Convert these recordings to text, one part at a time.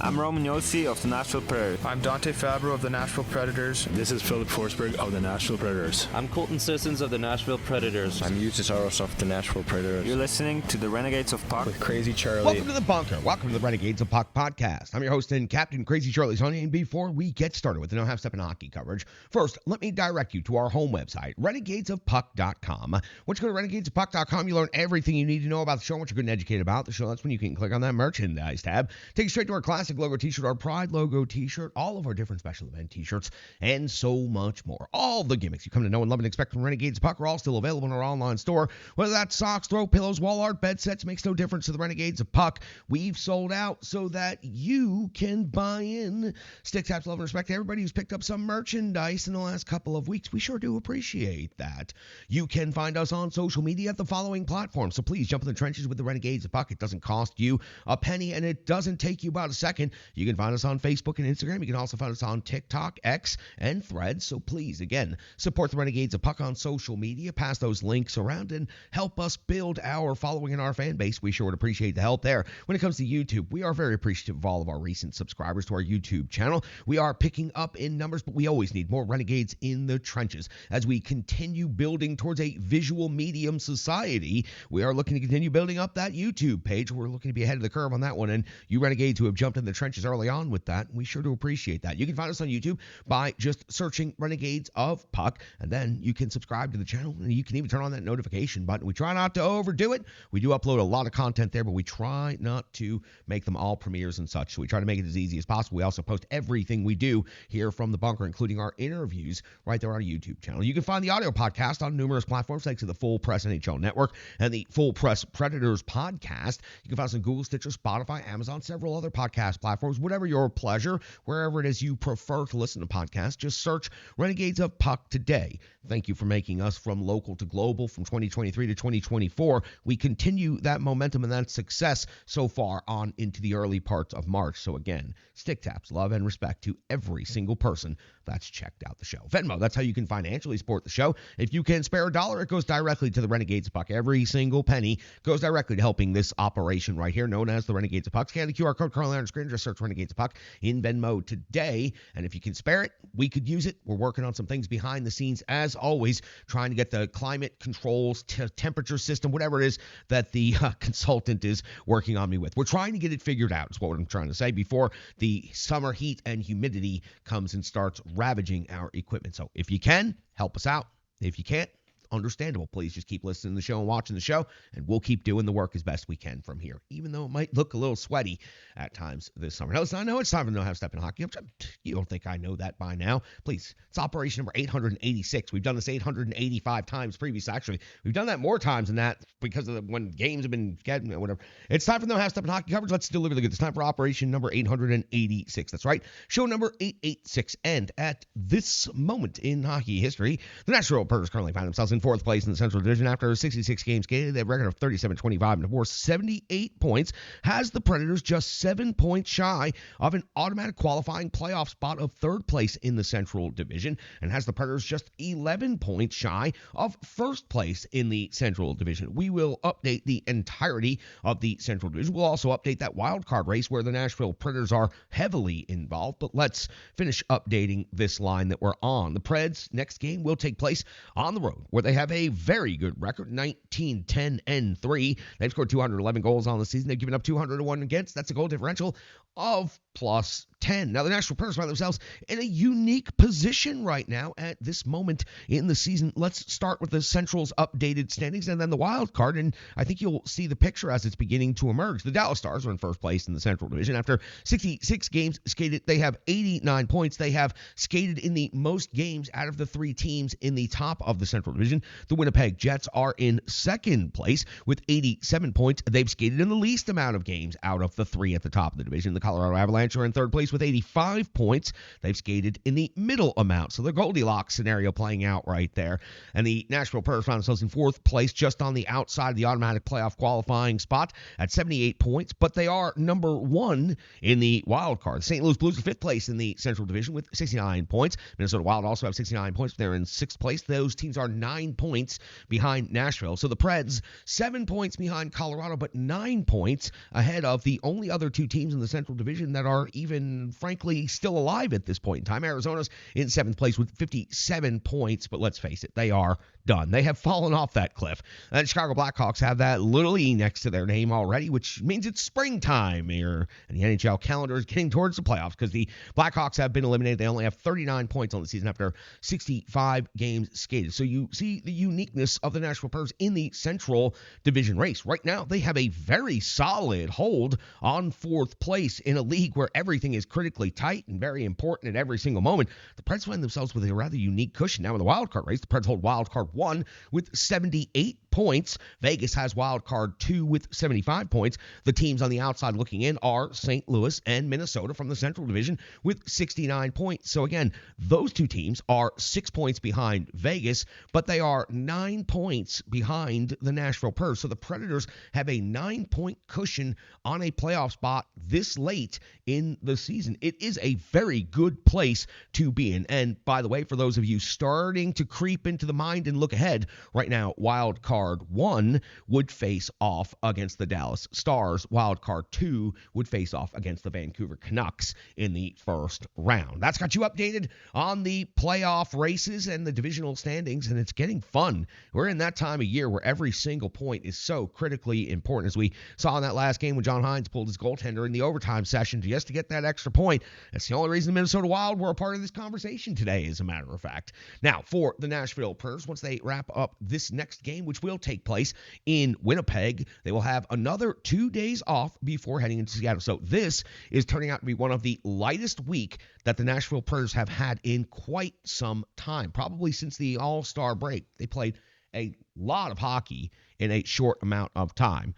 I'm Roman Yossi of the Nashville Predators. I'm Dante Fabro of the Nashville Predators. This is Philip Forsberg of the Nashville Predators. I'm Colton Sissons of the Nashville Predators. I'm Eustace Aros of the Nashville Predators. You're listening to the Renegades of Puck with Crazy Charlie. Welcome to the bunker. Welcome to the Renegades of Puck podcast. I'm your host and Captain Crazy Charlie Saunier. And before we get started with the No Half Step in Hockey coverage, first, let me direct you to our home website, renegadesofpuck.com. Once you go to renegadesofpuck.com, you learn everything you need to know about the show, what you're good and educated about the show. That's when you can click on that merchandise tab. Take you straight to our classic logo t-shirt, our Pride logo t-shirt, all of our different special event t-shirts, and so much more. All the gimmicks you come to know and love and expect from Renegades of Puck are all still available in our online store. Whether that's socks, throw pillows, wall art, bed sets, makes no difference to the Renegades of Puck. We've sold out so that you can buy in. Stick taps, love, and respect to everybody who's picked up some merchandise in the last couple of weeks. We sure do appreciate that. You can find us on social media at the following platforms. So please jump in the trenches with the Renegades of Puck. It doesn't cost you a penny, and it doesn't take you about a second. You can find us on Facebook and Instagram. You can also find us on TikTok, X, and Threads. So please, again, support the Renegades of Puck on social media. Pass those links around and help us build our following and our fan base. We sure would appreciate the help there. When it comes to YouTube, we are very appreciative of all of our recent subscribers to our YouTube channel. We are picking up in numbers, but we always need more Renegades in the trenches. As we continue building towards a visual medium society, we are looking to continue building up that YouTube page. We're looking to be ahead of the curve on that one, and you Renegades who have jumped in the trenches early on with that, we sure do appreciate that. You can find us on YouTube by just searching Renegades of Puck, and then you can subscribe to the channel, and you can even turn on that notification button. We try not to overdo it. We do upload a lot of content there, but we try not to make them all premieres and such, so we try to make it as easy as possible. We also post everything we do here from the bunker, including our interviews, right there on our YouTube channel. You can find the audio podcast on numerous platforms, thanks to the Full Press NHL Network and the Full Press Predators podcast. You can find us on Google, Stitcher, Spotify, Amazon, several other podcast platforms, whatever your pleasure, wherever it is you prefer to listen to podcasts. Just search Renegades of Puck today. Thank you for making us from local to global, from 2023 to 2024. We continue that momentum and that success so far on into the early parts of March. So again, stick taps, love, and respect to every single person that's checked out the show. Venmo, that's how you can financially support the show. If you can spare a dollar, it goes directly to the Renegades of Puck. Every single penny goes directly to helping this operation right here, known as the Renegades of Puck. Scan the QR code currently on the screen. Just search Renegades of Puck in Venmo today. And if you can spare it, we could use it. We're working on some things behind the scenes, as always, trying to get the climate controls, temperature system, whatever it is that the consultant is working on me with. We're trying to get it figured out, is what I'm trying to say, before the summer heat and humidity comes and starts ravaging our equipment. So if you can, help us out. If you can't, understandable. Please just keep listening to the show and watching the show, and we'll keep doing the work as best we can from here, even though it might look a little sweaty at times this summer. Now, I know it's time to know how to step in hockey. You don't think I know that by now? Please, it's operation number 886. We've done this 885 times previously. Actually, we've done that more times than that because of when games have been getting whatever. It's time for the No Half Step in Hockey coverage. Let's deliver the goods. It's time for operation number 886. That's right, show number 886. And at this moment in hockey history, the Nashville Predators currently find themselves in fourth place in the Central Division after 66 games skated. They have a record of 37-25 and worth 78 points. Has the Predators just 7 points shy of an automatic qualifying playoff spot of third place in the Central Division, and has the Predators just 11 points shy of first place in the Central Division. We will update the entirety of the Central Division. We'll also update that wild card race where the Nashville Predators are heavily involved, but let's finish updating this line that we're on. The Preds' next game will take place on the road, where they have a very good record, 19-10-3. They've scored 211 goals on the season. They've given up 201 against. That's a goal differential of plus 10. Now, the Nashville Predators find themselves in a unique position right now at this moment in the season. Let's start with the Central's updated standings and then the wild card, and I think you'll see the picture as it's beginning to emerge. The Dallas Stars are in first place in the Central Division. After 66 games skated, they have 89 points. They have skated in the most games out of the three teams in the top of the Central Division. The Winnipeg Jets are in second place with 87 points. They've skated in the least amount of games out of the three at the top of the division. The Colorado Avalanche are in third place place with 85 points. They've skated in the middle amount. So the Goldilocks scenario playing out right there. And the Nashville Predators found themselves in fourth place, just on the outside of the automatic playoff qualifying spot at 78 points. But they are number one in the wild card. The St. Louis Blues are fifth place in the Central Division with 69 points. Minnesota Wild also have 69 points. They're in sixth place. Those teams are 9 points behind Nashville. So the Preds, 7 points behind Colorado, but 9 points ahead of the only other two teams in the Central Division that are even, frankly, still alive at this point in time. Arizona's in seventh place with 57 points, but let's face it, they are done. They have fallen off that cliff. And Chicago Blackhawks have that little E next to their name already, which means it's springtime here. And the NHL calendar is getting towards the playoffs because the Blackhawks have been eliminated. They only have 39 points on the season after 65 games skated. So you see the uniqueness of the Nashville Predators in the Central Division race. Right now, they have a very solid hold on fourth place in a league where everything is critically tight and very important at every single moment. The Preds find themselves with a rather unique cushion now in the wild card race. The Preds hold wild card 1 with 78 points. Vegas has wild card 2 with 75 points. The teams on the outside looking in are St. Louis and Minnesota from the Central Division with 69 points. So again, those two teams are 6 points behind Vegas, but they are 9 points behind the Nashville Predators. So the Predators have a 9-point cushion on a playoff spot this late in the season. It is a very good place to be in. And by the way, for those of you starting to creep into the mind and look ahead, right now, wild card 1 would face off against the Dallas Stars. Wild card 2 would face off against the Vancouver Canucks in the first round. That's got you updated on the playoff races and the divisional standings, and it's getting fun. We're in that time of year where every single point is so critically important, as we saw in that last game when John Hines pulled his goaltender in the overtime session just to get that extra point. That's the only reason the Minnesota Wild were a part of this conversation today, as a matter of fact. Now, for the Nashville Predators, once they wrap up this next game, which will take place in Winnipeg, they will have another 2 days off before heading into Seattle. So this is turning out to be one of the lightest week that the Nashville Predators have had in quite some time, probably since the All-Star break. They played a lot of hockey in a short amount of time.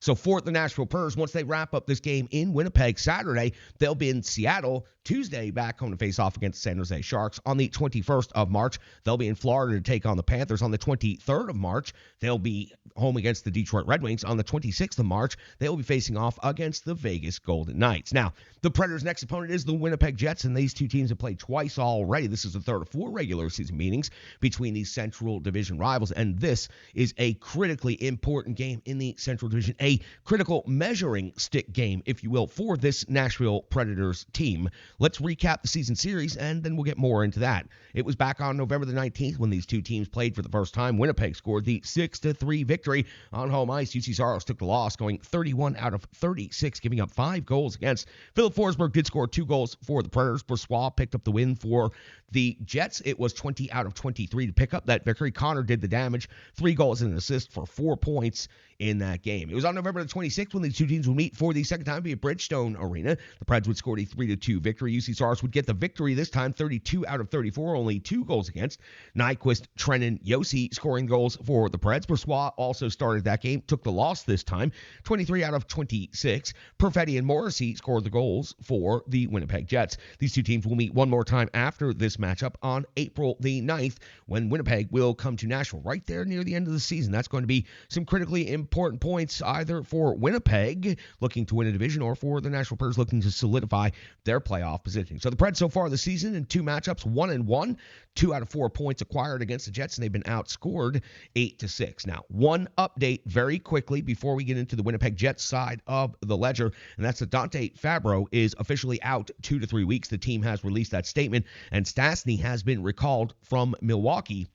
So for the Nashville Predators, once they wrap up this game in Winnipeg Saturday, they'll be in Seattle Tuesday, back home to face off against the San Jose Sharks. On the 21st of March, they'll be in Florida to take on the Panthers. On the 23rd of March, they'll be home against the Detroit Red Wings. On the 26th of March, they'll be facing off against the Vegas Golden Knights. Now, the Predators' next opponent is the Winnipeg Jets, and these two teams have played twice already. This is the third of 4 regular season meetings between these Central Division rivals, and this is a critically important game in the Central Division, a critical measuring stick game, if you will, for this Nashville Predators team. Let's recap the season series, and then we'll get more into that. It was back on November the 19th when these two teams played for the first time. Winnipeg scored the 6-3 victory on home ice. UC Saros took the loss, going 31 out of 36, giving up 5 goals against. Philip Forsberg did score 2 goals for the Predators. Brossoit picked up the win for the Jets. It was 20 out of 23 to pick up that victory. Connor did the damage, 3 goals and an assist for 4 points in that game. It was on November the 26th when the two teams would meet for the second time at Bridgestone Arena. The Preds would score a 3-2 victory. UC Saros would get the victory this time, 32 out of 34, only 2 goals against. Nyquist, Trennan, Yossi scoring goals for the Preds. Brossoit also started that game, took the loss this time, 23 out of 26. Perfetti and Morrissey scored the goals for the Winnipeg Jets. These two teams will meet one more time after this matchup on April the 9th when Winnipeg will come to Nashville right there near the end of the season. That's going to be some critically important points either for Winnipeg looking to win a division or for the Nashville Predators looking to solidify their playoff positioning. So the Preds so far this season in 2 matchups, 1-1, 2 out of 4 points acquired against the Jets, and they've been outscored 8-6. Now, one update very quickly before we get into the Winnipeg Jets side of the ledger, and that's that Dante Fabro is officially out 2 to 3 weeks. The team has released that statement, and Stastny has been recalled from Milwaukee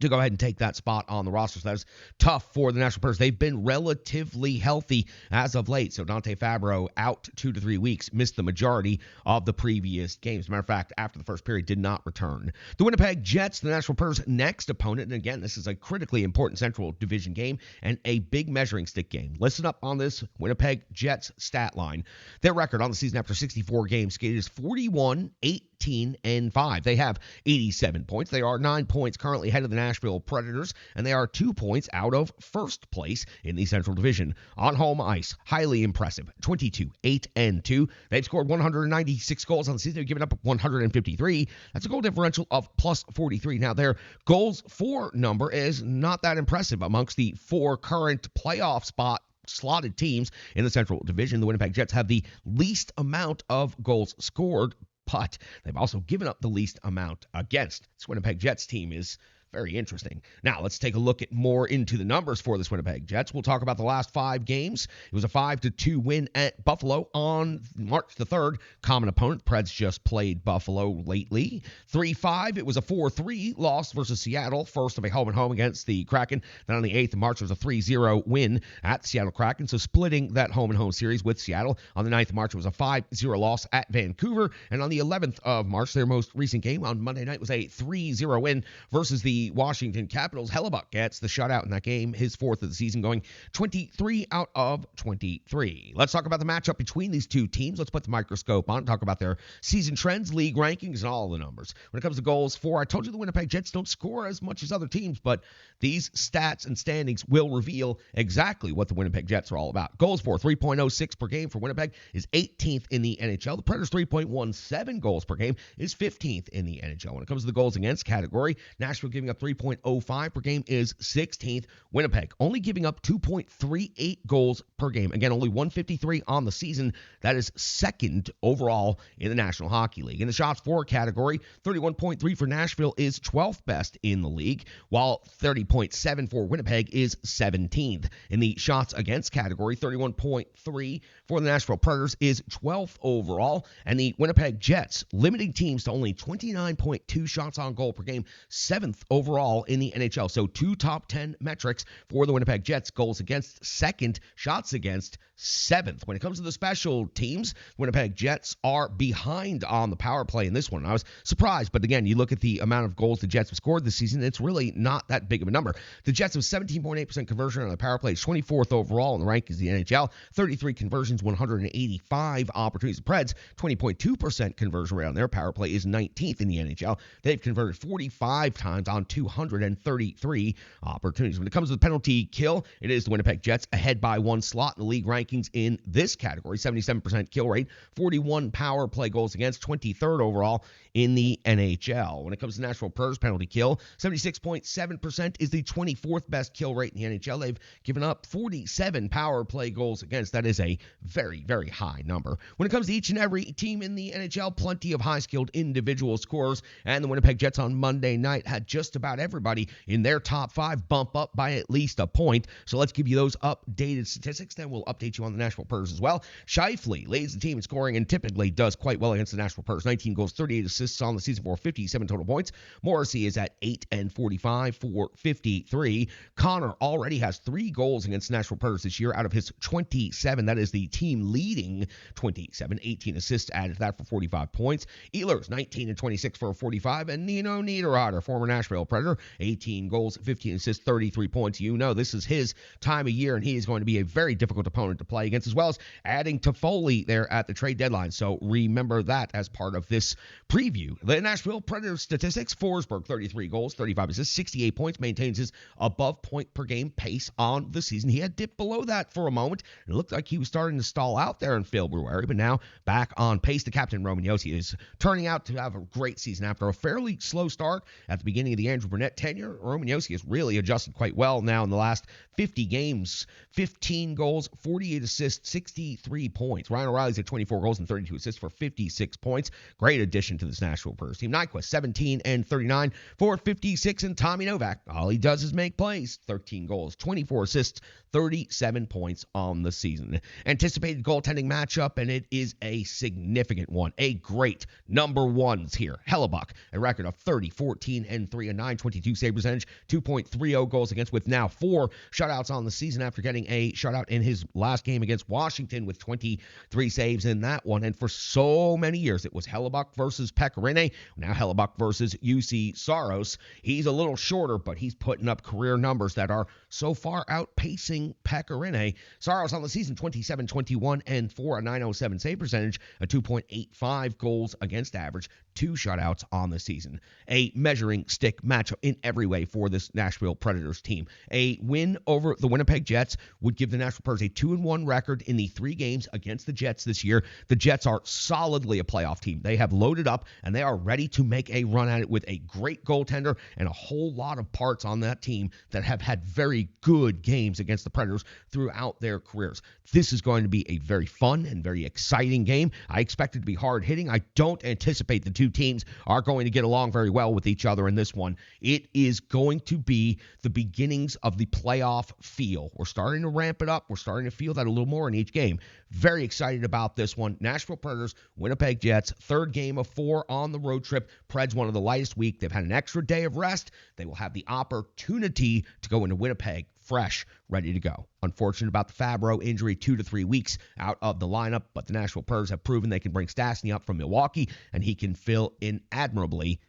to go ahead and take that spot on the roster. So that's tough for the Nashville Predators. They've been relatively healthy as of late. So Dante Fabro out 2 to 3 weeks, missed the majority of the previous games. As a matter of fact, after the first period, did not return. The Winnipeg Jets, the Nashville Predators' next opponent. And again, this is a critically important Central Division game and a big measuring stick game. Listen up on this Winnipeg Jets stat line. Their record on the season after 64 games skated is 41-8-2 18-5. They have 87 points. They are 9 points currently ahead of the Nashville Predators, and they are 2 points out of first place in the Central Division. On home ice, highly impressive. 22-8-2. They've scored 196 goals on the season. They've given up 153. That's a goal differential of plus 43. Now, their goals for number is not that impressive amongst the 4 current playoff spot slotted teams in the Central Division. The Winnipeg Jets have the least amount of goals scored, but they've also given up the least amount against. This Winnipeg Jets team is very interesting. Now, let's take a look at more into the numbers for this Winnipeg Jets. We'll talk about the last 5 games. It was a 5-2 win at Buffalo on March the 3rd. Common opponent. Preds just played Buffalo lately. 3-5. It was a 4-3 loss versus Seattle. First of a home-and-home against the Kraken. Then on the 8th of March, it was a 3-0 win at the Seattle Kraken. So splitting that home-and-home series with Seattle. On the 9th of March, it was a 5-0 loss at Vancouver. And on the 11th of March, their most recent game on Monday night was a 3-0 win versus the Washington Capitals. Hellebuck gets the shutout in that game, his 4th of the season, going 23 out of 23. Let's talk about the matchup between these two teams. Let's put the microscope on and talk about their season trends, league rankings, and all the numbers. When it comes to goals for, I told you the Winnipeg Jets don't score as much as other teams, but these stats and standings will reveal exactly what the Winnipeg Jets are all about. Goals for, 3.06 per game for Winnipeg is 18th in the NHL. The Predators, 3.17 goals per game is 15th in the NHL. When it comes to the goals against category, Nashville giving up 3.05 per game is 16th. Winnipeg only giving up 2.38 goals per game. Again, only 153 on the season. That is second overall in the National Hockey League. In the shots for category, 31.3 for Nashville is 12th best in the league, while 30.7 for Winnipeg is 17th. In the shots against category, 31.3 for the Nashville Predators is 12th overall, and the Winnipeg Jets limiting teams to only 29.2 shots on goal per game, 7th overall in the NHL. So 2 top 10 metrics for the Winnipeg Jets. Goals against, 2nd. Shots against, 7th. When it comes to the special teams, Winnipeg Jets are behind on the power play in this one. I was surprised, but again, you look at the amount of goals the Jets have scored this season, it's really not that big of a number. The Jets have 17.8% conversion on the power play, 24th overall in the rankings of the NHL, 33 conversions, 185 opportunities. The Preds, 20.2% conversion rate on their power play is 19th in the NHL. They've converted 45 times on 233 opportunities. When it comes to the penalty kill, it is the Winnipeg Jets ahead by 1 slot in the league rankings in this category, 77% kill rate, 41 power play goals against, 23rd overall in the NHL. When it comes to Nashville Predators penalty kill, 76.7% is the 24th best kill rate in the NHL. They've given up 47 power play goals against. That is a very, very high number. When it comes to each and every team in the NHL, plenty of high-skilled individual scorers, and the Winnipeg Jets on Monday night had just about everybody in their top 5 bump up by at least a point. So let's give you those updated statistics. Then we'll update you on the Nashville Predators as well. Scheifele leads the team in scoring and typically does quite well against the Nashville Predators. 19 goals, 38 assists on the season for 57 total points. Morrissey is at 8 and 45 for 53. Connor already has 3 goals against the Nashville Predators this year out of his 27. That is the team leading 27. 18 assists added to that for 45 points. Ehlers, 19 and 26 for 45. And Nino Niederreiter, former Nashville Predator, 18 goals, 15 assists, 33 points. You know this is his time of year, and he is going to be a very difficult opponent to play against, as well as adding Toffoli there at the trade deadline. So remember that as part of this preview. The Nashville Predators statistics: Forsberg, 33 goals, 35 assists, 68 points, maintains his above point per game pace on the season. He had dipped below that for a moment. It looked like he was starting to stall out there in February, but now back on pace. The captain, Roman Josi, is turning out to have a great season. After a fairly slow start at the beginning of the Andrew Brunette tenure, Roman Josi has really adjusted quite well now in the last 50 games. 15 goals, 48 assists, 63 points. Ryan O'Reilly's at 24 goals and 32 assists for 56 points. Great addition to this Nashville Predators team. Nyquist, 17 and 39 for 56. And Tommy Novak, all he does is make plays. 13 goals, 24 assists, 37 points on the season. Anticipated goaltending matchup, and it is a significant one. A great number ones here. Hellebuck, a record of 30, 14, and 3, a .922 save percentage, 2.30 goals against, with now 4 shutouts on the season after getting a shutout in his last game against Washington with 23 saves in that one. And for so many years, it was Hellebuck versus Pecorine. Now Hellebuck versus UC Saros. He's a little shorter, but he's putting up career numbers that are so far outpacing Pecorine. Saros on the season, 27, 21, and 4, a .907 save percentage, a 2.85 goals against average, 2 shutouts on the season. A measuring stick matchup in every way for this Nashville Predators team. A win over the Winnipeg Jets would give the Nashville Predators a 2-1 record in the 3 games against the Jets this year. The Jets are solidly a playoff team. They have loaded up, and they are ready to make a run at it with a great goaltender and a whole lot of parts on that team that have had very good games against the Predators throughout their careers. This is going to be a very fun and very exciting game. I expect it to be hard-hitting. I don't anticipate the two teams are going to get along very well with each other in this one. It is going to be the beginnings of the playoff feel. We're starting to ramp it up. We're starting to feel that a little more in each game. Very excited about this one. Nashville Predators, Winnipeg Jets, 3rd game of 4 on the road trip. Preds, one of the lightest week. They've had an extra day of rest. They will have the opportunity to go into Winnipeg fresh, ready to go. Unfortunate about the Fabro injury, 2 to 3 weeks out of the lineup, but the Nashville Predators have proven they can bring Stastny up from Milwaukee, and he can fill in admirably,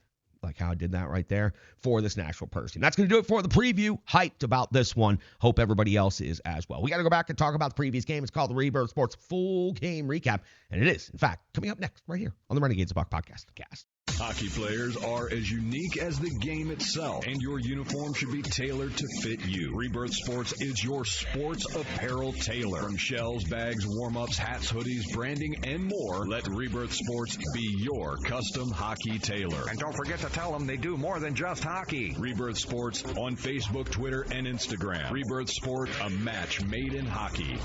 like how I did that right there, for this Nashville Predators team. That's going to do it for the preview. Hyped about this one. Hope everybody else is as well. We got to go back and talk about the previous game. It's called the Rebirth Sports Full Game Recap, and it is, in fact, coming up next right here on the Renegades of Puck podcast. Hockey players are as unique as the game itself, and your uniform should be tailored to fit you. Rebirth Sports is your sports apparel tailor. From shells, bags, warm-ups, hats, hoodies, branding, and more, let Rebirth Sports be your custom hockey tailor. And don't forget to tell them they do more than just hockey. Rebirth Sports on Facebook, Twitter, and Instagram. Rebirth Sport, a match made in hockey.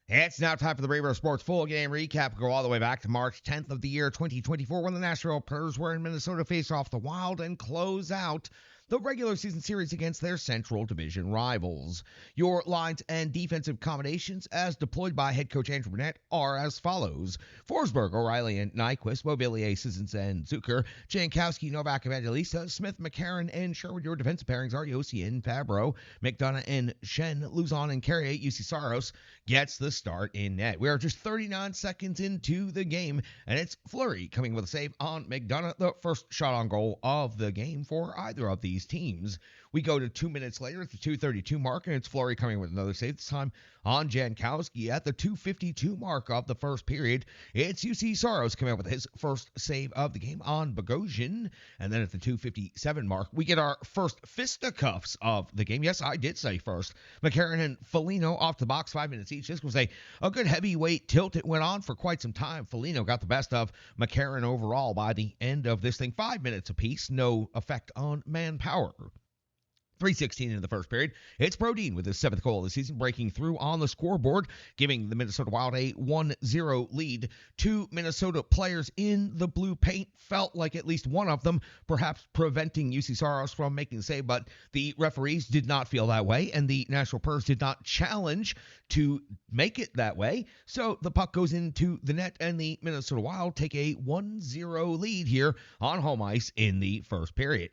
It's now time for the Rebirth Sports Full Game Recap. We'll go all the way back to March 10th of the year 2024 when the Nashville Predators were in Minnesota, face off the Wild and close out the regular season series against their Central Division rivals. Your lines and defensive combinations, as deployed by head coach Andrew Burnett, are as follows: Forsberg, O'Reilly, and Nyquist, Mobilier, Sissons, and Zucker, Jankowski, Novak, Evangelista, Smith, McCarron, and Sherwood. Your defensive pairings are Yossi and Fabro, McDonough and Shen, Luzon and Carrier. UC Saros gets the start in net. We are just 39 seconds into the game, and it's Fleury coming with a save on McDonough, the first shot on goal of the game for either of these teams. We go to 2 minutes later at the 2:32 mark, and it's Fleury coming with another save, this time on Jankowski at the 2:52 mark of the first period. It's UC Saros coming up with his first save of the game on Bogosian, and then at the 2:57 mark, we get our first fisticuffs of the game. Yes, I did say first. McCarron and Foligno off the box, 5 minutes each. This was a good heavyweight tilt. It went on for quite some time. Foligno got the best of McCarron overall by the end of this thing. 5 minutes apiece, no effect on manpower. 3:16 in the first period. It's Brodin with his 7th goal of the season, breaking through on the scoreboard, giving the Minnesota Wild a 1-0 lead. 2 Minnesota players in the blue paint, felt like at least one of them perhaps preventing UC Saros from making the save, but the referees did not feel that way, and the Nashville Predators did not challenge to make it that way. So the puck goes into the net, and the Minnesota Wild take a 1-0 lead here on home ice in the first period.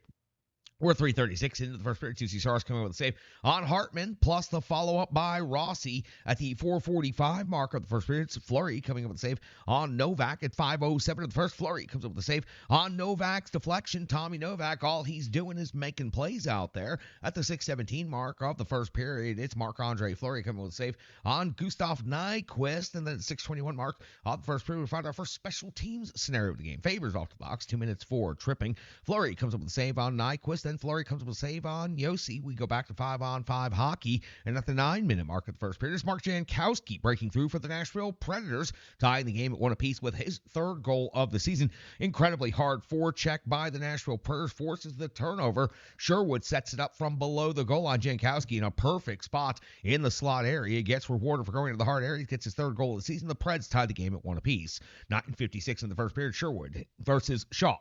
We're 3:36 into the first period. UC Saros coming with a save on Hartman, plus the follow-up by Rossi at the 4:45 mark of the first period. It's Fleury coming up with a save on Novak at 5:07 of the first. Fleury comes up with a save on Novak's deflection. Tommy Novak, all he's doing is making plays out there. At the 6:17 mark of the first period, it's Marc-Andre Fleury coming with a save on Gustav Nyquist. And then at the 6:21 mark of the first period, we find our first special teams scenario of the game. Favors off the box, 2 minutes for tripping. Fleury comes up with a save on Nyquist. Then Fleury comes up with a save on Yossi. We go back to 5-on-5 hockey. And at the 9-minute mark of the first period, it's Mark Jankowski breaking through for the Nashville Predators, tying the game at 1 apiece with his 3rd goal of the season. Incredibly hard forecheck by the Nashville Predators forces the turnover. Sherwood sets it up from below the goal line. Jankowski in a perfect spot in the slot area. Gets rewarded for going to the hard area. Gets his 3rd goal of the season. The Preds tie the game at 1 apiece. 9:56 in the first period. Sherwood versus Shaw.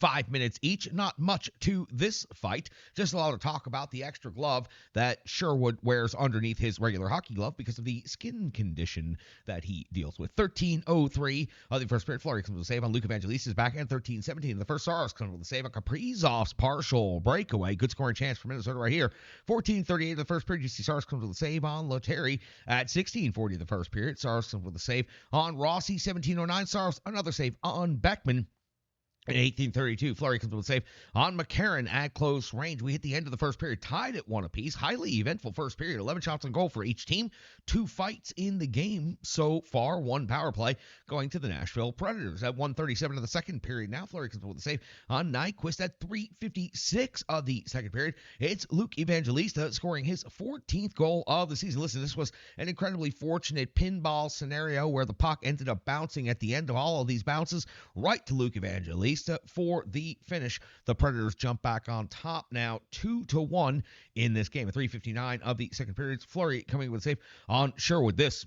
5 minutes each. Not much to this fight. Just a lot of talk about the extra glove that Sherwood wears underneath his regular hockey glove because of the skin condition that he deals with. 13:03 of the first period. Fleury comes with a save on Luke Evangelisti's backhand. 13:17. The first Saros comes with a save on Kaprizov's partial breakaway. Good scoring chance for Minnesota right here. 14:38 of the first period. You see Saros comes with a save on Lettieri at 16:40 of the first period. Saros comes with a save on Rossi. 17:09. Saros another save on Beckman. At 18:32, Fleury comes with a save on McCarron at close range. We hit the end of the first period, tied at 1 apiece. Highly eventful first period. 11 shots on goal for each team. 2 fights in the game so far. 1 power play going to the Nashville Predators. At 1:37 of the second period now, Fleury comes with a save on Nyquist at 3:56 of the second period. It's Luke Evangelista scoring his 14th goal of the season. Listen, this was an incredibly fortunate pinball scenario where the puck ended up bouncing at the end of all of these bounces right to Luke Evangelista for the finish. The Predators jump back on top now 2-1 in this game. At 3:59 of the second period, Fleury coming with a save on Sherwood. This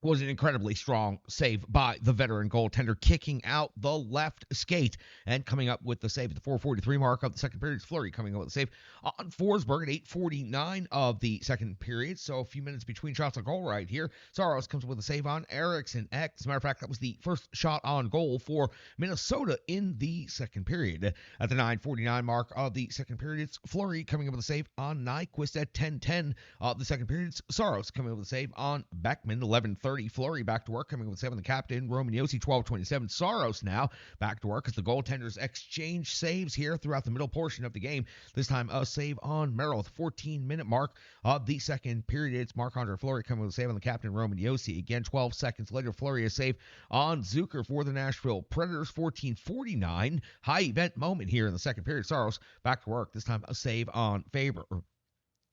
was an incredibly strong save by the veteran goaltender, kicking out the left skate and coming up with the save at the 4:43 mark of the second period. Fleury coming up with a save on Forsberg at 8:49 of the second period. So a few minutes between shots on goal right here. Saros comes with a save on Eriksson. As a matter of fact, that was the first shot on goal for Minnesota in the second period. At the 9:49 mark of the second period, it's Fleury coming up with a save on Nyquist at 10:10 of the second period. It's Saros coming up with a save on Beckman. 11:30. Fleury back to work, coming with 7. The captain, Roman Josi, 12:27. Saros now back to work as the goaltenders exchange saves here throughout the middle portion of the game. This time a save on Merrill at the 14-minute mark of the second period. It's Marc-Andre Fleury coming with a save on the captain, Roman Josi. Again, 12 seconds later, Fleury a save on Zucker for the Nashville Predators. 14:49. High event moment here in the second period. Saros back to work. This time a save on Faber.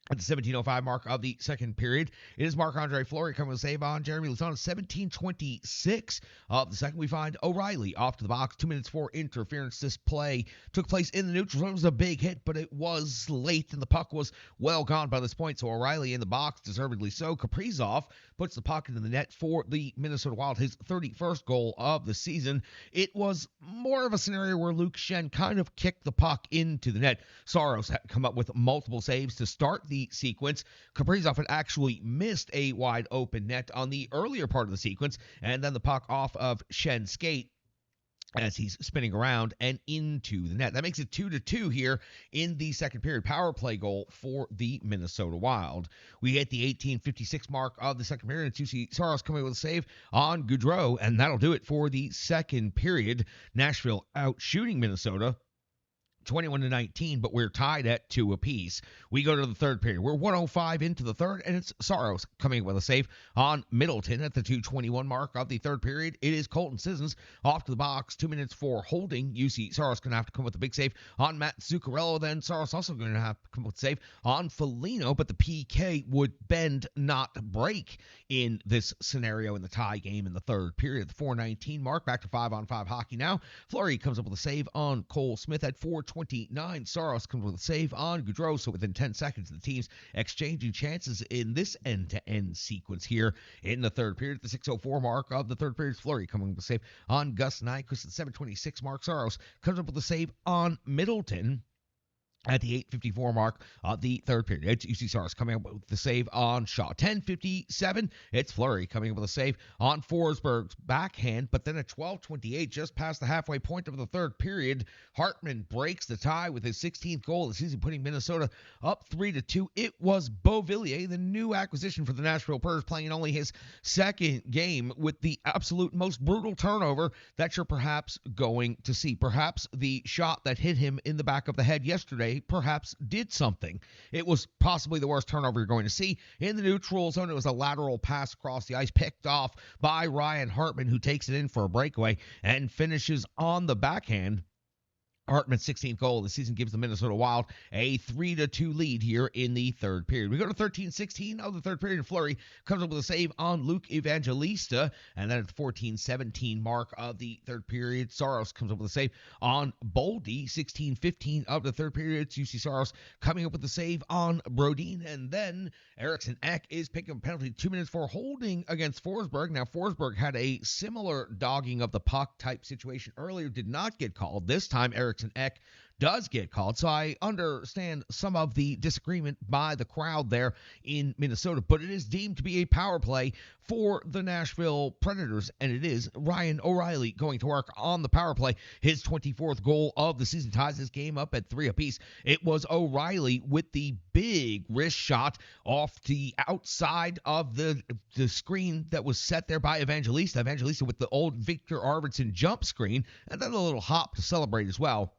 At the 17:05 mark of the second period, it is Marc-Andre Fleury coming with a save on Jeremy Lauzon. 17:26 of the second, we find O'Reilly off to the box. 2 minutes for interference. This play took place in the neutral zone. It was a big hit, but it was late, and the puck was well gone by this point. So O'Reilly in the box, deservedly so. Kaprizov puts the puck into the net for the Minnesota Wild, his 31st goal of the season. It was more of a scenario where Luke Schenn kind of kicked the puck into the net. Saros had come up with multiple saves to start the sequence. Kaprizov had actually missed a wide open net on the earlier part of the sequence, and then the puck off of Schenn's skate as he's spinning around and into the net. That makes it 2-2 here in the second period. Power play goal for the Minnesota Wild. We hit the 18:56 mark of the second period. You see Saros coming with a save on Gaudreau, and that'll do it for the second period. Nashville out shooting Minnesota 21-19, but we're tied at 2 apiece. We go to the third period. We're 1:05 into the third, and it's Saros coming with a save on Middleton at the 2:21 mark of the third period. It is Colton Sissons off to the box. 2 minutes for holding. You see Saros going to have to come with a big save on Matt Zuccarello. Then Saros also going to have to come with a save on Foligno, but the PK would bend, not break in this scenario in the tie game in the third period. The 4:19 mark, back to 5-on-5 hockey now. Fleury comes up with a save on Cole Smith at 4:29. Saros comes with a save on Gaudreau. So within 10 seconds, the teams exchanging chances in this end-to-end sequence here in the third period. At the 6:04 mark of the third period, Fleury coming with a save on Gus Nyquist. At the 7:26 mark, Saros comes up with a save on Middleton. At the 8:54 mark of the third period, it's UC Saros coming up with the save on Shaw. 10:57, it's Fleury coming up with a save on Forsberg's backhand. But then at 12:28, just past the halfway point of the third period, Hartman breaks the tie with his 16th goal of the season, putting Minnesota up 3-2. It was Beauvillier, the new acquisition for the Nashville Predators, playing only his second game with the absolute most brutal turnover that you're perhaps going to see. Perhaps the shot that hit him in the back of the head yesterday perhaps did something. It was possibly the worst turnover you're going to see in the neutral zone. It was a lateral pass across the ice, picked off by Ryan Hartman, who takes it in for a breakaway and finishes on the backhand. Hartman's 16th goal of the season gives the Minnesota Wild a 3-2 lead here in the third period. We go to 13-16 of the third period. Fleury comes up with a save on Luke Evangelista. And then at the 14-17 mark of the third period, Saros comes up with a save on Boldy. 16-15 of the third period. It's UC Saros coming up with the save on Brodin. And then Eriksson Ek is picking up a penalty 2 minutes for holding against Forsberg. Now, Forsberg had a similar dogging of the puck type situation earlier, did not get called. This time, Eriksson Ek does get called. So I understand some of the disagreement by the crowd there in Minnesota, but it is deemed to be a power play for the Nashville Predators, and it is Ryan O'Reilly going to work on the power play. His 24th goal of the season ties this game up at 3 apiece. It was O'Reilly with the big wrist shot off the outside of the screen that was set there by Evangelista. Evangelista with the old Victor Arvidsson jump screen, and then a little hop to celebrate as well,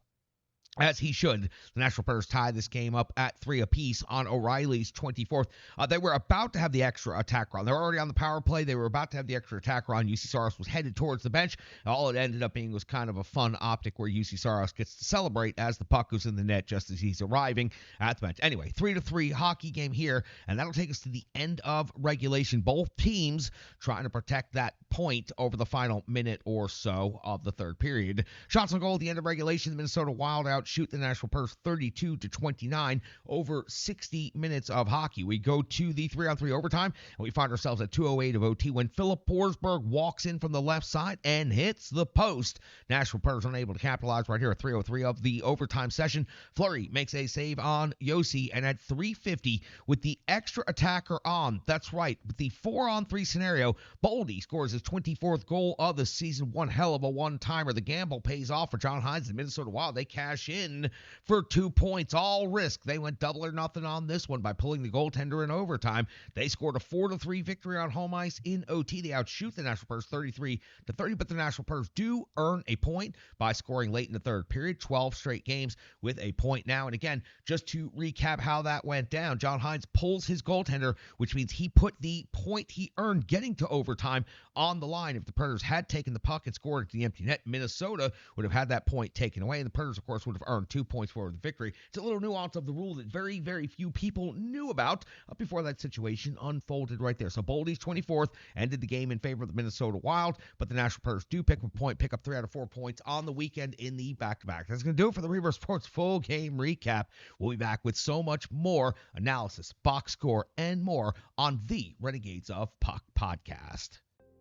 as he should. The Nashville Predators tie this game up at 3 apiece on O'Reilly's 24th. They were about to have the extra attack run. They were already on the power play. They were about to have the extra attack run. UC Saros was headed towards the bench. All it ended up being was kind of a fun optic where UC Saros gets to celebrate as the puck goes in the net just as he's arriving at the bench. Anyway, 3-3 hockey game here, and that'll take us to the end of regulation. Both teams trying to protect that point over the final minute or so of the third period. Shots on goal at the end of regulation. The Minnesota Wild outshoot the Nashville Predators 32-29 over 60 minutes of hockey. We go to the 3-on-3 overtime, and we find ourselves at 2:08 of OT when Philip Forsberg walks in from the left side and hits the post. Nashville Predators unable to capitalize right here at 3:03 of the overtime session. Fleury makes a save on Yossi, and at 3:50 with the extra attacker on, that's right, with the 4-on-3 scenario, Boldy scores his 24th goal of the season. One hell of a one-timer. The gamble pays off for John Hines and Minnesota Wild. They cash in for 2 points. All risk. They went double or nothing on this one by pulling the goaltender in overtime. They scored a 4-3 victory on home ice in OT. They outshoot the Nashville Predators 33-30, but the Nashville Predators do earn a point by scoring late in the third period. 12 straight games with a point now. And again, just to recap how that went down, John Hines pulls his goaltender, which means he put the point he earned getting to overtime on the line. If the Predators had taken the puck and scored at the empty net, Minnesota would have had that point taken away, and the Predators, of course, would have earned 2 points for the victory. It's a little nuance of the rule that very, very few people knew about before that situation unfolded right there. So Boldy's 24th ended the game in favor of the Minnesota Wild, but the Nashville Predators do pick up a point, pick up 3 out of 4 points on the weekend in the back-to-back. That's going to do it for the Reverse Sports full game recap. We'll be back with so much more analysis, box score, and more on the Renegades of Puck podcast.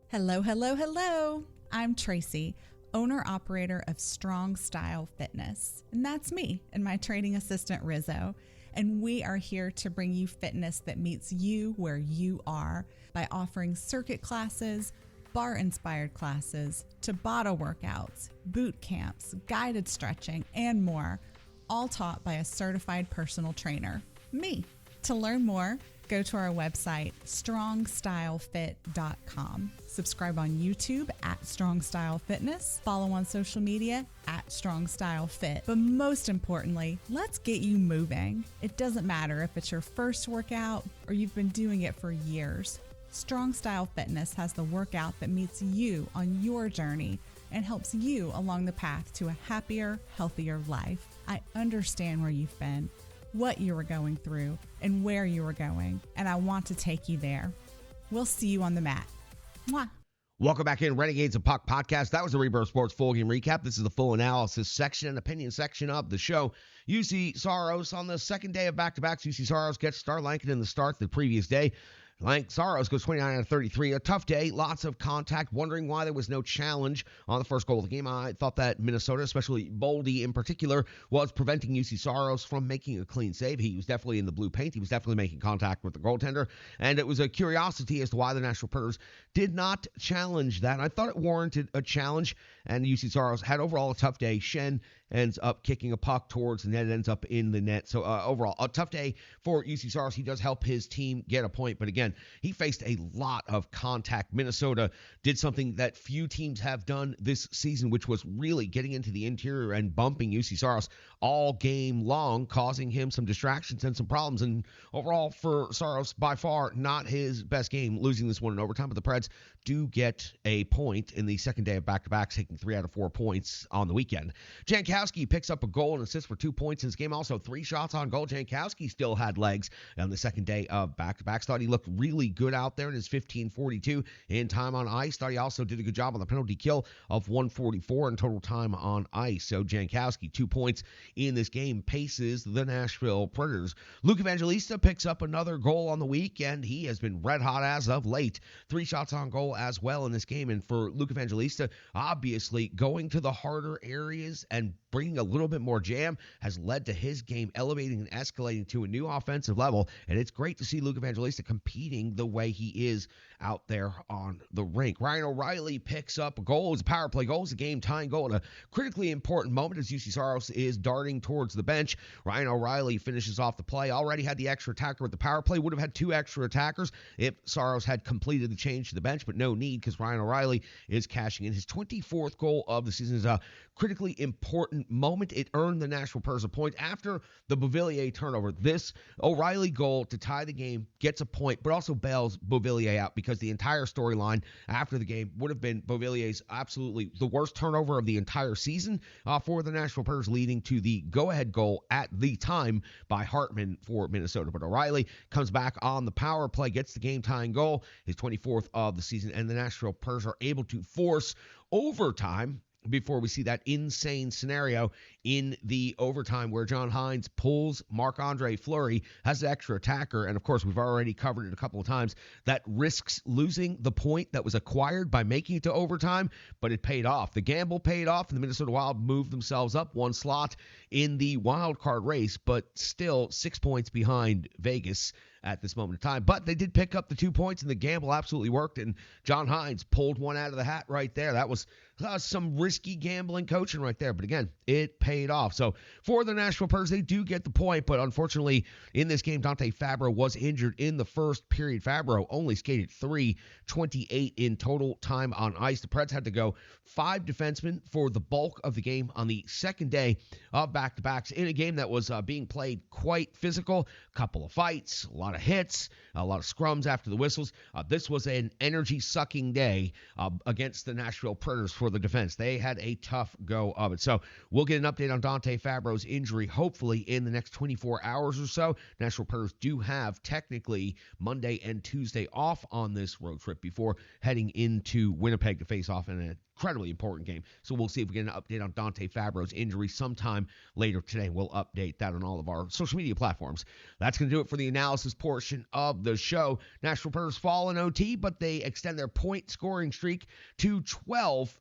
Hello, hello, hello. I'm Tracy, owner-operator of Strong Style Fitness. And that's me and my training assistant, Rizzo. And we are here to bring you fitness that meets you where you are by offering circuit classes, bar-inspired classes, Tabata workouts, boot camps, guided stretching, and more, all taught by a certified personal trainer, me. To learn more, go to our website, strongstylefit.com. Subscribe on YouTube at Strong Style Fitness. Follow on social media at Strong Style Fit. But most importantly, let's get you moving. It doesn't matter if it's your first workout or you've been doing it for years. Strong Style Fitness has the workout that meets you on your journey and helps you along the path to a happier, healthier life. I understand where you've been, what you were going through, and where you were going, and I want to take you there. We'll see you on the mat. Mwah. Welcome back in Renegades of Puck podcast. That was the Rebirth Sports full game recap. This is the full analysis section and opinion section of the show. UC Saros on the second day of back-to-backs. UC Saros gets Star Lankin in the start the previous day. Saros goes 29 out of 33. A tough day, lots of contact, wondering why there was no challenge on the first goal of the game. I thought that Minnesota, especially Boldy in particular, was preventing UC Saros from making a clean save. He was definitely in the blue paint. He was definitely making contact with the goaltender, and it was a curiosity as to why the Nashville Predators did not challenge that. I thought it warranted a challenge, and UC Saros had overall a tough day. Shen ends up kicking a puck towards the net. It ends up in the net. So overall, a tough day for UC Saros. He does help his team get a point, but again, he faced a lot of contact. Minnesota did something that few teams have done this season, which was really getting into the interior and bumping UC Saros all game long, causing him some distractions and some problems. And overall, for Saros, by far not his best game, losing this one in overtime. But the Preds do get a point in the second day of back-to-backs, taking taking 3 out of 4 points on the weekend. Jankowski picks up a goal and assist for 2 points in this game. Also, 3 shots on goal. Jankowski still had legs on the second day of back-to-backs. Thought he looked really good out there in his 15:42 in time on ice. Thought he also did a good job on the penalty kill of 144 in total time on ice. So Jankowski, 2 points in this game, paces the Nashville Predators. Luke Evangelista picks up another goal on the weekend. He has been red hot as of late. 3 shots on goal as well in this game. And for Luke Evangelista, obviously going to the harder areas and bringing a little bit more jam has led to his game elevating and escalating to a new offensive level. And it's great to see Luke Evangelista competing the way he is out there on the rink. Ryan O'Reilly picks up a goal. It's a power play goal. It's a game-tying goal at a critically important moment as UC Saros is darting towards the bench. Ryan O'Reilly finishes off the play. Already had the extra attacker with the power play. Would have had 2 extra attackers if Saros had completed the change to the bench, but no need because Ryan O'Reilly is cashing in. His 24th goal of the season is a critically important moment. It earned the Nashville Predators a point after the Beauvillier turnover. This O'Reilly goal to tie the game gets a point, but also bails Beauvillier out because the entire storyline after the game would have been Beauvillier's absolutely the worst turnover of the entire season for the Nashville Predators, leading to the go-ahead goal at the time by Hartman for Minnesota. But O'Reilly comes back on the power play, gets the game-tying goal, his 24th of the season, and the Nashville Predators are able to force overtime before we see that insane scenario in the overtime where John Hines pulls Marc-Andre Fleury, has an extra attacker, and of course we've already covered it a couple of times, that risks losing the point that was acquired by making it to overtime, but it paid off. The gamble paid off, and the Minnesota Wild moved themselves up 1 slot in the wild card race, but still 6 points behind Vegas at this moment in time. But they did pick up the 2 points, and the gamble absolutely worked, and John Hines pulled one out of the hat right there. That was some risky gambling coaching right there, but again, it paid off. So for the Nashville Predators, they do get the point, but unfortunately in this game, Dante Fabro was injured in the first period. Fabro only skated 3:28 in total time on ice. The Preds had to go 5 defensemen for the bulk of the game on the second day of back-to-backs in a game that was being played quite physical. A couple of fights, a lot of hits, a lot of scrums after the whistles. This was an energy-sucking day against the Nashville Predators for the defense. They had a tough go of it. So we'll get an update on Dante Fabro's injury hopefully in the next 24 hours or so. Nashville Predators do have technically Monday and Tuesday off on this road trip before heading into Winnipeg to face off in an incredibly important game. So we'll see if we get an update on Dante Fabro's injury sometime later today. We'll update that on all of our social media platforms. That's going to do it for the analysis portion of the show. Nashville Predators fall in OT, but they extend their point scoring streak to 12.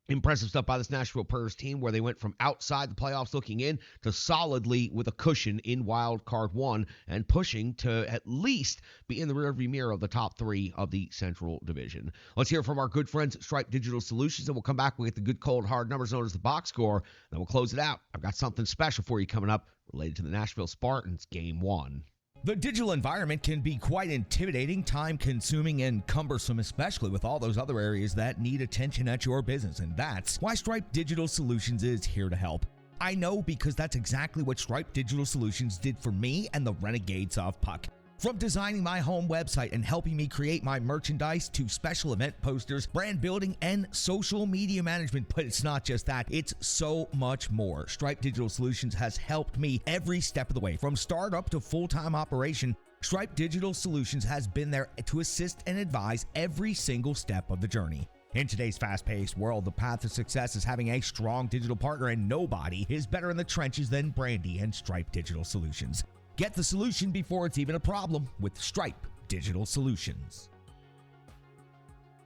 Impressive stuff by this Nashville Predators team where they went from outside the playoffs looking in to solidly with a cushion in wild card 1 and pushing to at least be in the rearview mirror of the top 3 of the Central Division. Let's hear from our good friends at Stripe Digital Solutions, and we'll come back. We'll get the good cold hard numbers known as the box score. Then we'll close it out. I've got something special for you coming up related to the Nashville Spartans Game 1. The digital environment can be quite intimidating, time-consuming, and cumbersome, especially with all those other areas that need attention at your business, and that's why Stripe Digital Solutions is here to help. I know because that's exactly what Stripe Digital Solutions did for me and the Renegades of Puck. From designing my home website and helping me create my merchandise to special event posters, brand building, and social media management. But it's not just that, it's so much more. Stripe Digital Solutions has helped me every step of the way. From startup to full-time operation, Stripe Digital Solutions has been there to assist and advise every single step of the journey. In today's fast-paced world, the path to success is having a strong digital partner, and nobody is better in the trenches than Brandy and Stripe Digital Solutions. Get the solution before it's even a problem with Stripe Digital Solutions.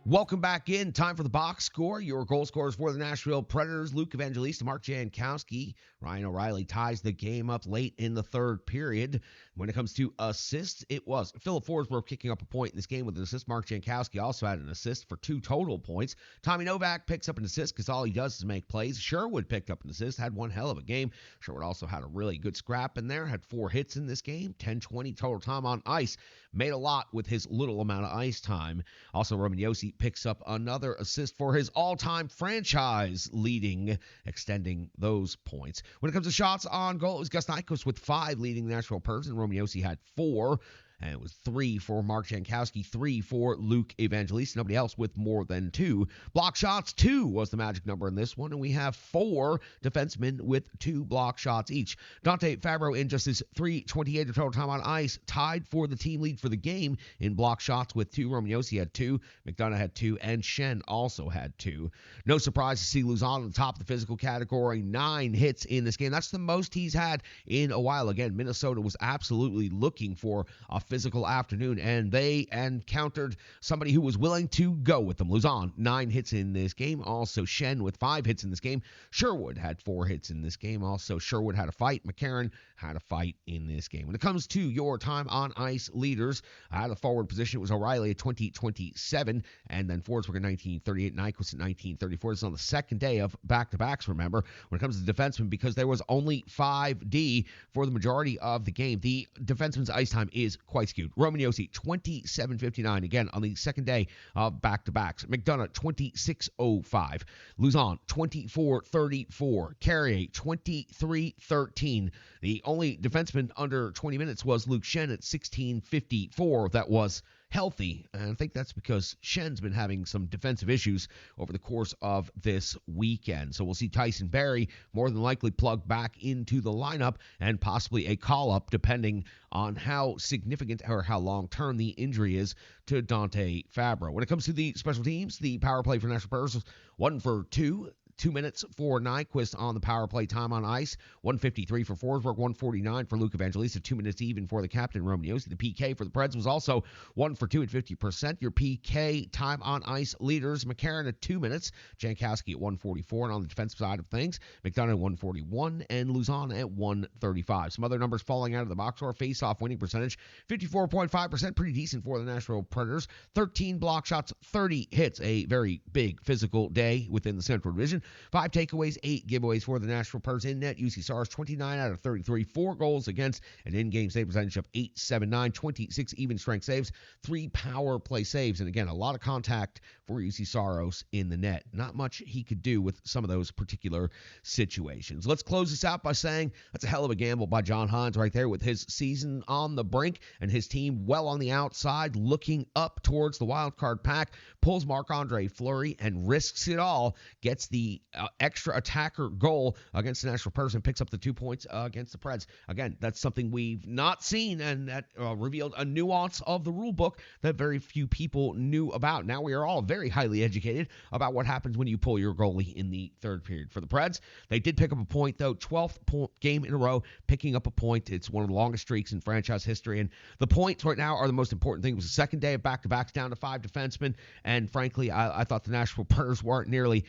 Welcome back in. Time for the box score. Your goal scorers for the Nashville Predators: Luke Evangelista, Mark Jankowski. Ryan O'Reilly ties the game up late in the third period. When it comes to assists, it was Philip Forsberg kicking up a point in this game with an assist. Mark Jankowski also had an assist for 2 total points. Tommy Novak picks up an assist because all he does is make plays. Sherwood picked up an assist, had one hell of a game. Sherwood also had a really good scrap in there, had 4 hits in this game, 10-20 total time on ice. Made a lot with his little amount of ice time. Also, Roman Josi picks up another assist for his all-time franchise leading, extending those points. When it comes to shots on goal, it was Gus Nyquist with 5 leading the Nashville Predators, and Roman Josi had 4. and it was 3 for Mark Jankowski, 3 for Luke Evangelista. Nobody else with more than 2 block shots. 2 was the magic number in this one, and we have 4 defensemen with 2 block shots each. Dante Fabro in just his 3:28 of total time on ice, tied for the team lead for the game in block shots with 2. Roman Josi had 2, McDonough had 2, and Schenn also had 2. No surprise to see Luzon on the top of the physical category, 9 hits in this game. That's the most he's had in a while. Again, Minnesota was absolutely looking for a physical afternoon, and they encountered somebody who was willing to go with them. Luzon, 9 hits in this game. Also, Schenn with 5 hits in this game. Sherwood had 4 hits in this game. Also, Sherwood had a fight. McCarron had a fight in this game. When it comes to your time on ice leaders, at the forward position, it was O'Reilly at 20-27, and then Forsberg at 1938, Nyquist at 1934. This is on the second day of back-to-backs, remember, when it comes to defensemen, because there was only 5D for the majority of the game. The defenseman's ice time is quite skewed. Roman Josi, 27:59, again, on the second day of back-to-backs. McDonough, 26:05. Luzon, 24:34. Carrier, 23:13. The only defenseman under 20 minutes was Luke Schenn at 16:54. That was healthy, and I think that's because Schenn's been having some defensive issues over the course of this weekend. So we'll see Tyson Barrie more than likely plugged back into the lineup and possibly a call-up depending on how significant or how long-term the injury is to Dante Fabro. When it comes to the special teams, the power play for Nashville Predators was 1 for 2. 2 minutes for Nyquist on the power play time on ice. 1:53 for Forsberg, 1:49 for Luke Evangelista, 2 minutes even for the captain, Roman Josi. The PK for the Preds was also 1 for 2 at 50%. Your PK time on ice leaders, McCarron at 2 minutes, Jankowski at 1:44, and on the defensive side of things, McDonough at 1:41, and Luzon at 1:35. Some other numbers falling out of the box score. Face-off winning percentage, 54.5%, pretty decent for the Nashville Predators. 13 block shots, 30 hits, a very big physical day within the Central Division. 5 takeaways, 8 giveaways for the Nashville Predators. In net, UC Stars 29 out of 33, 4 goals against, an in-game save percentage of 8.79, 26 even strength saves, 3 power play saves, and again, a lot of contact for UC Saros in the net. Not much he could do with some of those particular situations. Let's close this out by saying that's a hell of a gamble by John Hines right there, with his season on the brink and his team well on the outside, looking up towards the wild card pack. Pulls Marc-Andre Fleury and risks it all, gets the extra attacker goal against the Nashville Predators and picks up the 2 points against the Preds. Again, that's something we've not seen, and that revealed a nuance of the rule book that very few people knew about. Now we are all very highly educated about what happens when you pull your goalie in the third period. For the Preds, they did pick up a point, though. 12th game in a row picking up a point. It's one of the longest streaks in franchise history, and the points right now are the most important thing. It was the second day of back-to-backs, down to 5 defensemen, and frankly, I thought the Nashville Predators weren't nearly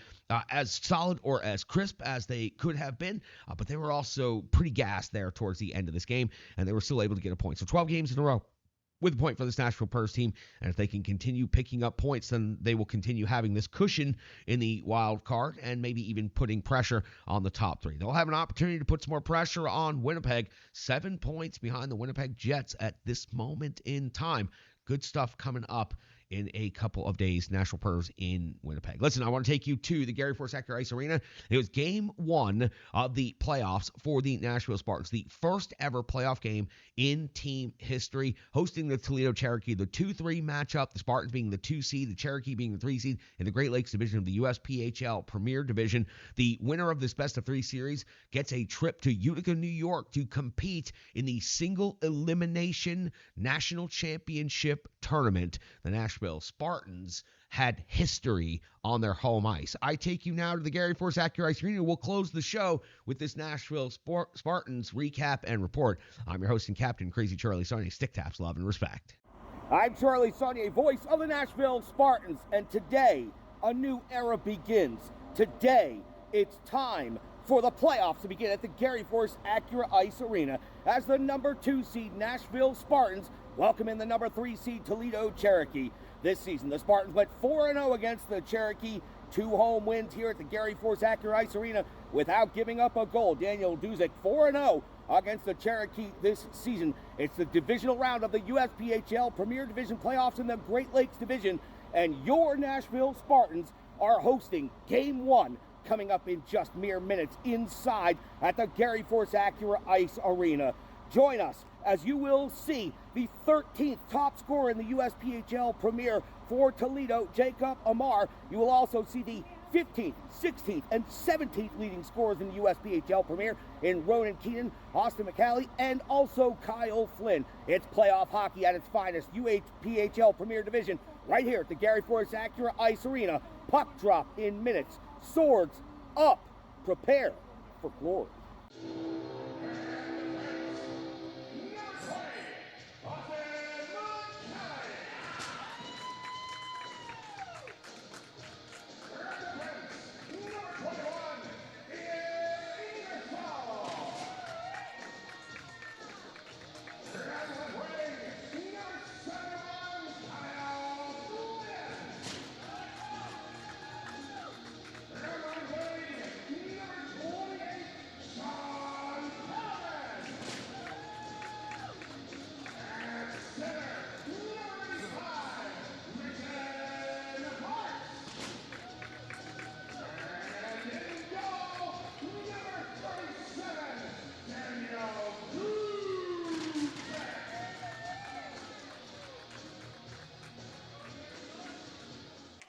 as solid or as crisp as they could have been, but they were also pretty gassed there towards the end of this game, and they were still able to get a point. So 12 games in a row with a point for this Nashville Predators team, and if they can continue picking up points, then they will continue having this cushion in the wild card and maybe even putting pressure on the top 3. They'll have an opportunity to put some more pressure on Winnipeg, 7 points behind the Winnipeg Jets at this moment in time. Good stuff coming up in a couple of days. Nashville Predators in Winnipeg. Listen, I want to take you to the Gary Force Acura Ice Arena. It was game 1 of the playoffs for the Nashville Spartans, the first ever playoff game in team history, hosting the Toledo Cherokee, the 2-3 matchup, the Spartans being the 2 seed, the Cherokee being the 3 seed in the Great Lakes Division of the USPHL Premier Division. The winner of this best-of-3 series gets a trip to Utica, New York to compete in the single elimination national championship tournament. The Nashville Spartans had history on their home ice. I take you now to the Gary Force Acura Ice Arena. We'll close the show with this Nashville Spartans recap and report. I'm your host and captain, Crazy Charlie Saunier. Stick taps, love, and respect. I'm Charlie Saunier, voice of the Nashville Spartans, and today a new era begins. Today it's time for the playoffs to begin at the Gary Force Acura Ice Arena as the number 2 seed Nashville Spartans welcome in the number 3 seed Toledo Cherokee. This season, the Spartans went 4-0 against the Cherokee. 2 home wins here at the Gary Force Acura Ice Arena without giving up a goal. Daniel Duzic, 4-0 against the Cherokee this season. It's the divisional round of the USPHL Premier Division playoffs in the Great Lakes Division, and your Nashville Spartans are hosting Game 1 coming up in just mere minutes inside at the Gary Force Acura Ice Arena. Join us as you will see the 13th top scorer in the USPHL Premier for Toledo, Jacob Amar. You will also see the 15th, 16th, and 17th leading scorers in the USPHL Premier in Ronan Keenan, Austin McCallie, and also Kyle Flynn. It's playoff hockey at its finest, USPHL Premier Division, right here at the Gary Forrest Acura Ice Arena. Puck drop in minutes. Swords up. Prepare for glory.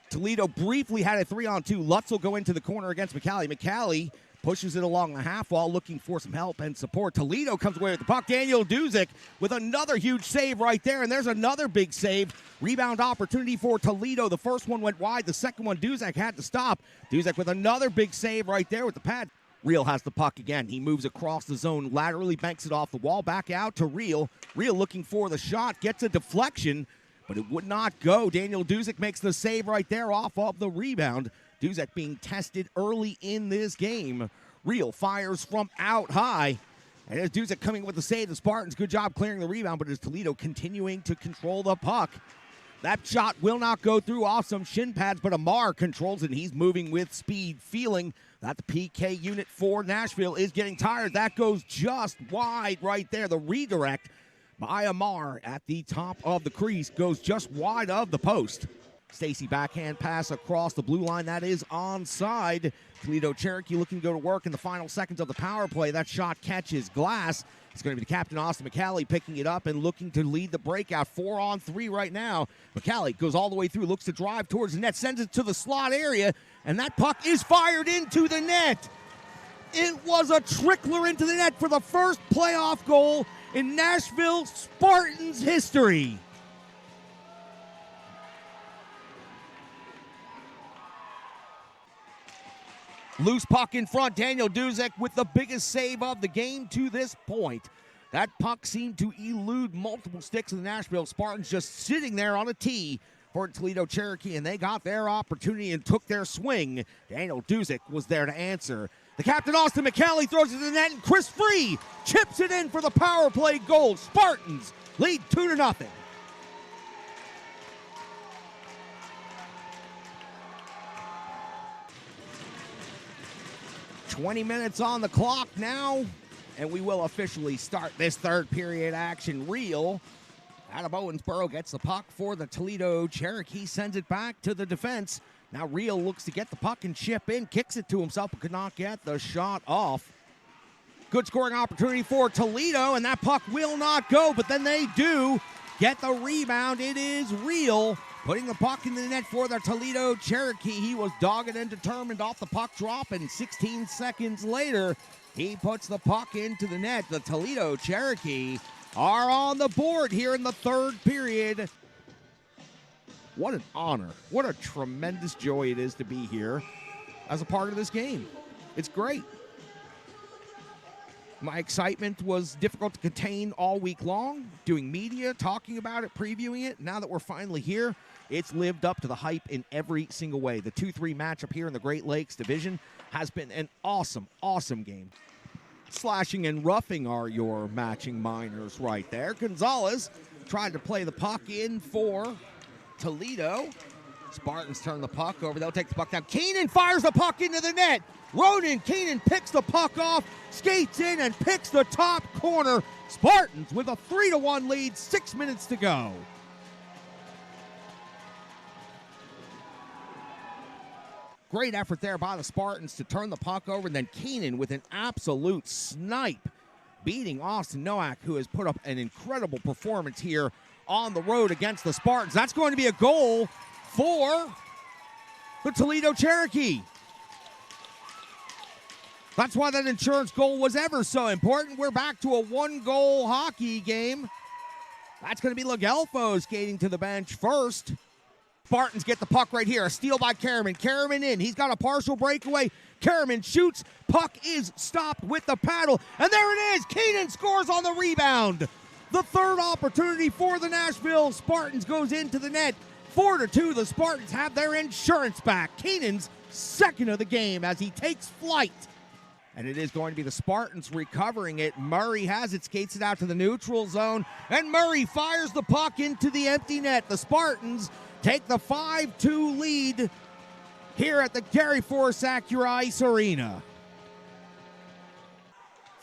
Toledo briefly had a 3-on-2. Lutz will go into the corner against McCallie. McCallie pushes it along the half wall, looking for some help and support. Toledo comes away with the puck. Daniel Duzick with another huge save right there, and there's another big save. Rebound opportunity for Toledo. The first one went wide. The second one, Duzick had to stop. Duzick with another big save right there with the pad. Real has the puck again. He moves across the zone, laterally banks it off the wall, back out to Real. Real looking for the shot, gets a deflection, but it would not go. Daniel Duzick makes the save right there off of the rebound. Duzick being tested early in this game. Real fires from out high. And there's Duzick coming with the save. The Spartans, good job clearing the rebound, but it's Toledo continuing to control the puck. That shot will not go through off some shin pads, but Amar controls it, and he's moving with speed, feeling that the PK unit for Nashville is getting tired. That goes just wide right there. The redirect by Amar at the top of the crease goes just wide of the post. Stacy backhand pass across the blue line. That is onside. Toledo Cherokee looking to go to work in the final seconds of the power play. That shot catches glass. It's going to be the captain, Austin McCallie, picking it up and looking to lead the breakout. 4-on-3 right now. McCallie goes all the way through, looks to drive towards the net, sends it to the slot area, and that puck is fired into the net. It was a trickler into the net for the first playoff goal in Nashville Spartans history. Loose puck in front. Daniel Duzick with the biggest save of the game to this point. That puck seemed to elude multiple sticks of the Nashville Spartans, just sitting there on a tee for Toledo Cherokee, and they got their opportunity and took their swing. Daniel Duzick was there to answer. The captain, Austin McCallie, throws it to the net, and Chris Free chips it in for the power play goal. Spartans lead 2-0. 20 minutes on the clock now, and we will officially start this third period action. Real out of Owensboro gets the puck for the Toledo Cherokee, sends it back to the defense. Now Real looks to get the puck and chip in, kicks it to himself, but could not get the shot off. Good scoring opportunity for Toledo, and that puck will not go, but then they do get the rebound. It is Real putting the puck in the net for the Toledo Cherokee. He was dogged and determined off the puck drop, and 16 seconds later, he puts the puck into the net. The Toledo Cherokee are on the board here in the third period. What an honor. What a tremendous joy it is to be here as a part of this game. It's great. My excitement was difficult to contain all week long, doing media, talking about it, previewing it. Now that we're finally here, it's lived up to the hype in every single way. The 2-3 matchup here in the Great Lakes Division has been an awesome, awesome game. Slashing and roughing are your matching minors right there. Gonzalez tried to play the puck in for Toledo. Spartans turn the puck over. They'll take the puck down. Keenan fires the puck into the net. Ronan Keenan picks the puck off, skates in, and picks the top corner. Spartans with a 3-1 lead, 6 minutes to go. Great effort there by the Spartans to turn the puck over, and then Keenan with an absolute snipe beating Austin Nowak, who has put up an incredible performance here on the road against the Spartans. That's going to be a goal for the Toledo Cherokee. That's why that insurance goal was ever so important. We're back to a one-goal hockey game. That's going to be Lagelfo skating to the bench first. Spartans get the puck right here. A steal by Karaman. Karaman in. He's got a partial breakaway. Karaman shoots. Puck is stopped with the paddle. And there it is. Keenan scores on the rebound. The third opportunity for the Nashville Spartans goes into the net. 4-2. The Spartans have their insurance back. Keenan's second of the game as he takes flight. And it is going to be the Spartans recovering it. Murray has it, skates it out to the neutral zone, and Murray fires the puck into the empty net. The Spartans take the 5-2 lead here at the Gary Force Acura Ice Arena.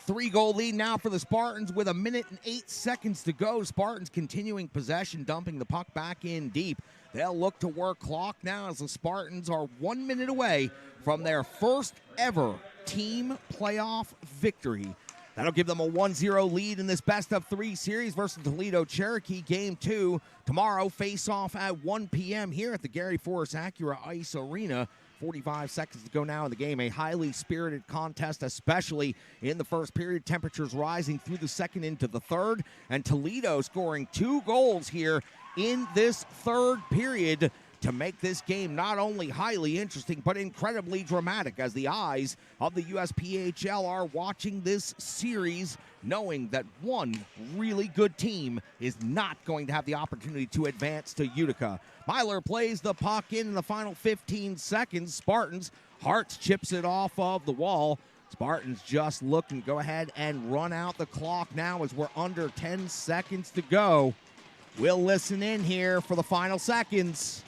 3-goal lead now for the Spartans with 1 minute and 8 seconds to go. Spartans continuing possession, dumping the puck back in deep. They'll look to work clock now as the Spartans are 1 minute away from their first ever team playoff victory. That'll give them a 1-0 lead in this best-of-3 series versus Toledo Cherokee. Game 2 tomorrow, face-off at 1 p.m. here at the Gary Force Acura Ice Arena. 45 seconds to go now in the game. A highly spirited contest, especially in the first period. Temperatures rising through the second into the third. And Toledo scoring 2 goals here in this third period to make this game not only highly interesting, but incredibly dramatic as the eyes of the USPHL are watching this series, knowing that one really good team is not going to have the opportunity to advance to Utica. Myler plays the puck in the final 15 seconds. Spartans, Hartz chips it off of the wall. Spartans just looking to go ahead and run out the clock now as we're under 10 seconds to go. We'll listen in here for the final seconds.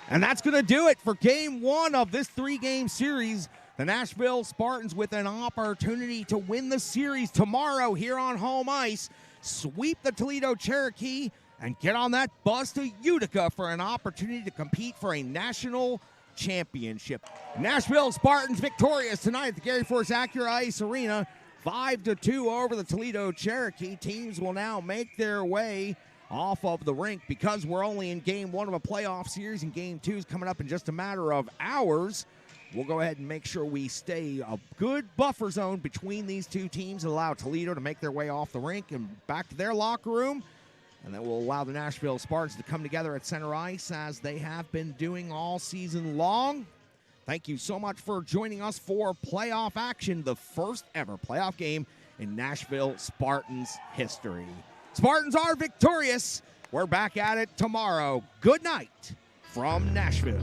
And that's going to do it for game 1 of this 3-game series. The Nashville Spartans with an opportunity to win the series tomorrow here on home ice, sweep the Toledo Cherokee, and get on that bus to Utica for an opportunity to compete for a national championship. Nashville Spartans victorious tonight at the Gary Force Acura Ice Arena, 5-2 over the Toledo Cherokee. Teams will now make their way off of the rink because we're only in game 1 of a playoff series, and game 2 is coming up in just a matter of hours. We'll go ahead and make sure we stay a good buffer zone between these two teams and allow Toledo to make their way off the rink and back to their locker room. And then we'll allow the Nashville Spartans to come together at center ice as they have been doing all season long. Thank you so much for joining us for playoff action, the first ever playoff game in Nashville Spartans history. Spartans are victorious. We're back at it tomorrow. Good night from Nashville.